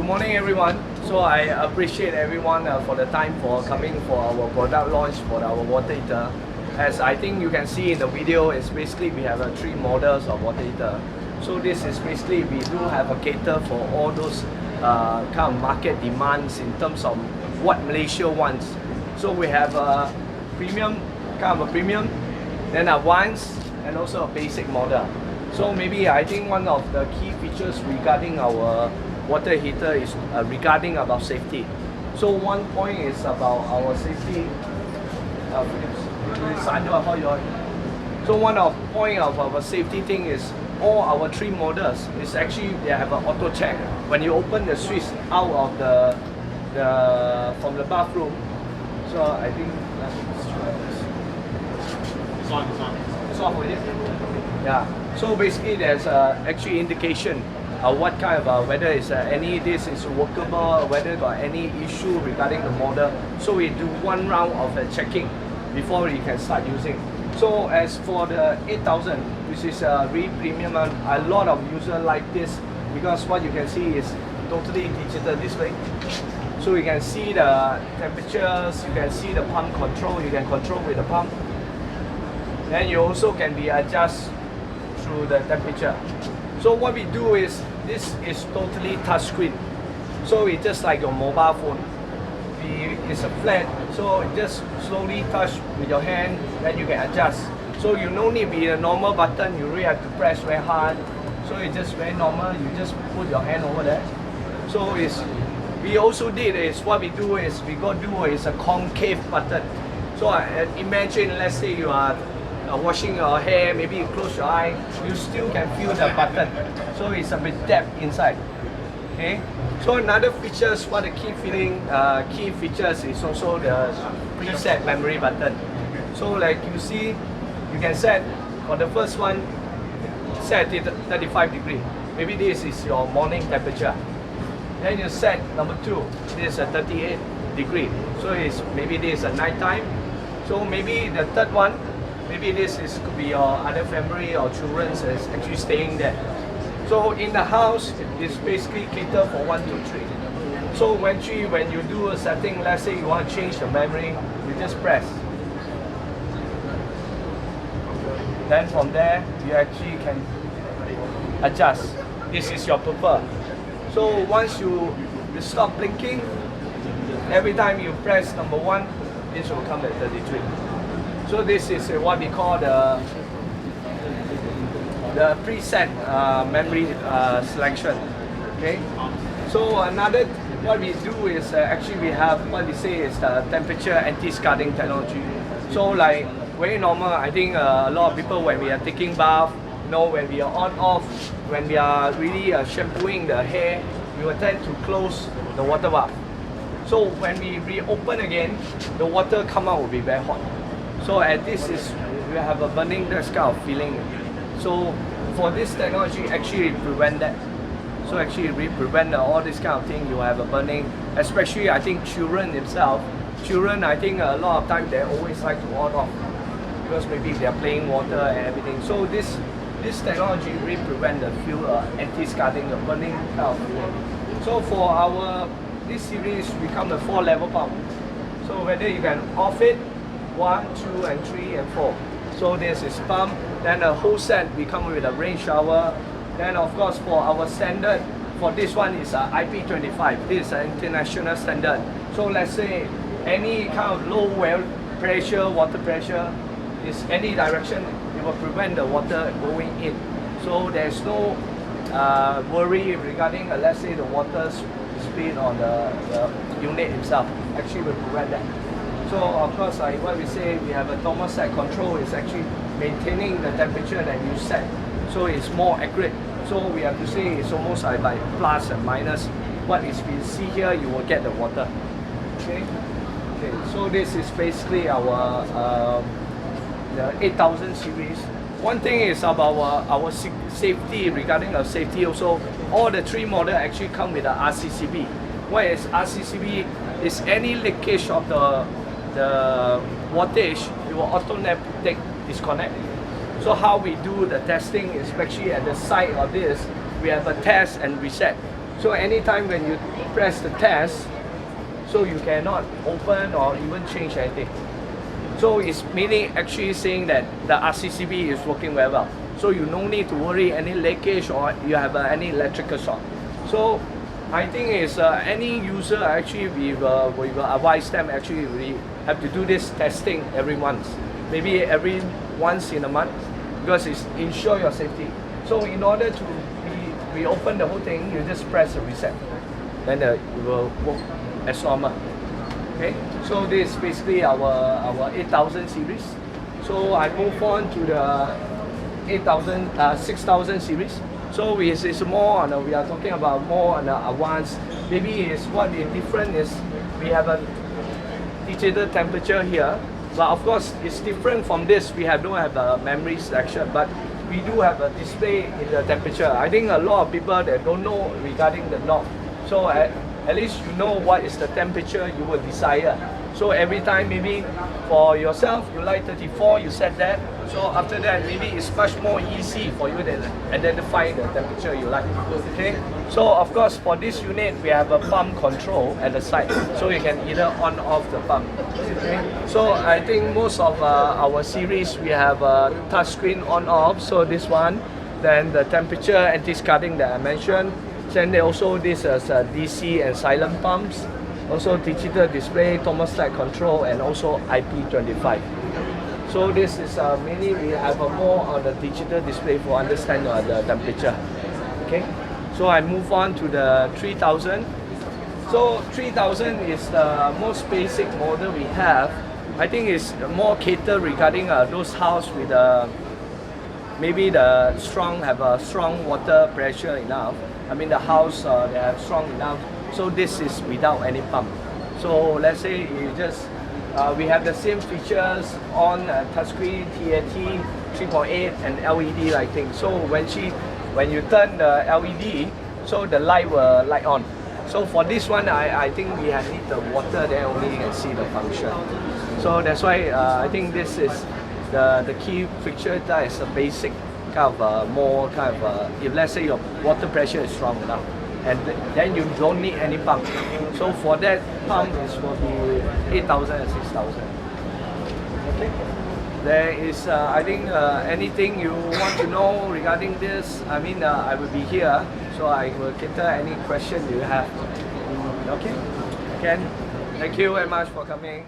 morning everyone. So I appreciate everyone for the time for coming for our product launch for our water heater. As I think you can see in the video, it's basically we have three models of water heater. So this is basically we do have a cater for all those kind of market demands in terms of what Malaysia wants. So we have a premium, kind of a premium, then advanced, and also a basic model. So maybe I think one of the key features regarding our water heater is regarding about safety. So one point is about our safety. So one of point of our safety thing is all our three models is actually they have an auto check. When you open the switch out of the from the bathroom. So I think It's on, it's on. it's off already. Yeah. So basically, there's actually indication what kind of whether it's any this is workable, whether got any issue regarding the model. So we do one round of checking before you can start using. So as for the 8000, which is a really premium one, a lot of users like this because what you can see is totally digital display. So you can see the temperatures, you can see the pump control, you can control with the pump. Then you also can be adjust through the temperature. So what we do is, this is totally touchscreen. So it's just like your mobile phone. It's a flat, so it just slowly touch with your hand, then you can adjust. So you no need be a normal button, you really have to press very hard. So it's just very normal, you just put your hand over there. So we also did is, what we do is, we go do is a concave button. So imagine, let's say you are washing your hair, maybe you close your eye, you still can feel the button. So it's a bit depth inside. Okay. So another features, what the key features is also the preset memory button. So like you see, you can set for the first one, set it 35 degrees. Maybe this is your morning temperature. Then you set number 2, this is a 38 degree. So it's maybe this is a night time. So maybe the third one, maybe this could be your other family or children is actually staying there. So in the house, it's basically cater for 1 to 3. So when you do a setting, let's say you want to change the memory, you just press. Then from there, you actually can adjust. This is your prefer. So once you stop blinking, every time you press number 1, this will come at 33. So this is what we call the preset memory selection. Okay. So another what we do is actually we have what we say is the temperature anti-scudding technology. So like very normal, I think a lot of people when we are taking bath, when we are on off, when we are really shampooing the hair, we will tend to close the water bath. So when we reopen again, the water come out will be very hot. So at this is we have a burning this kind of feeling. So for this technology actually prevent that. So actually we prevent all this kind of thing. You have a burning, especially I think children themselves. Children I think a lot of time they always like to on off because maybe they are playing water and everything. So this technology really prevent the feel anti-scudding, the burning kind of feeling. So for our this series we come the 4-level pump. So whether you can off it 1, 2, and 3, and 4. So this is pump. Then the whole set we come with a rain shower. Then of course for our standard, for this one is IP25. This is an international standard. So let's say any kind of low well pressure, water pressure, is any direction, it will prevent the water going in. So there's no worry regarding let's say the water speed on the unit itself. Actually will prevent that. So of course, like what we say, we have a thermostat control is actually maintaining the temperature that you set. So it's more accurate. So we have to say it's almost like by plus and minus. What is we see here, you will get the water. Okay. Okay. So this is basically our the 8000 series. One thing is about our safety, regarding our safety also, all the 3 models actually come with a RCCB. What is RCCB? Is any leakage of the wattage, it will automatically disconnect. So how we do the testing, especially at the site of this, we have a test and reset. So anytime when you press the test, so you cannot open or even change anything. So it's meaning actually saying that the RCCB is working very well. So you no need to worry any leakage or you have any electrical shock. So I think is any user actually we will advise them actually we have to do this testing every month, maybe every once in a month, because it's ensure your safety. So in order to reopen the whole thing, you just press the reset, then it will work as normal. Okay, so this is basically our 8000 series. So I move on to the 6000 series. So it's more on we are talking about more on the advanced. Maybe is what is different is we have a digital temperature here, but of course it's different from this. We don't have a memory selection, but we do have a display in the temperature. I think a lot of people that don't know regarding the knob. So at least you know what is the temperature you would desire. So every time maybe for yourself you like 34, you set that. So after that maybe it's much more easy for you to identify the temperature you like. Okay. So of course for this unit we have a pump control at the side, so you can either on off the pump. Okay. So I think most of our series we have a touchscreen on off. So this one, then the temperature anti-scudding that I mentioned. Then also this is DC and silent pumps, also digital display, thermostat control, and also IP25. So this is mainly we have a more on the digital display for understand the temperature. Okay, so I move on to the 3000. So 3000 is the most basic model we have. I think it's more catered regarding those house with maybe the have a strong water pressure enough. I mean the house they have strong enough. So this is without any pump. So let's say you just we have the same features on touchscreen, TAT, 3.8 and LED lighting. So when you turn the LED, so the light will light on. So for this one, I think we have need the water there only you can see the function. So that's why I think this is the key feature. That is a basic kind of more kind of if let's say your water pressure is strong enough, and then you don't need any pump. So for that pump is will be 8000 and 6000. Okay. There is I think anything you want to know regarding this, I mean I will be here, so I will cater any question you have. Okay. Ken, thank you very much for coming.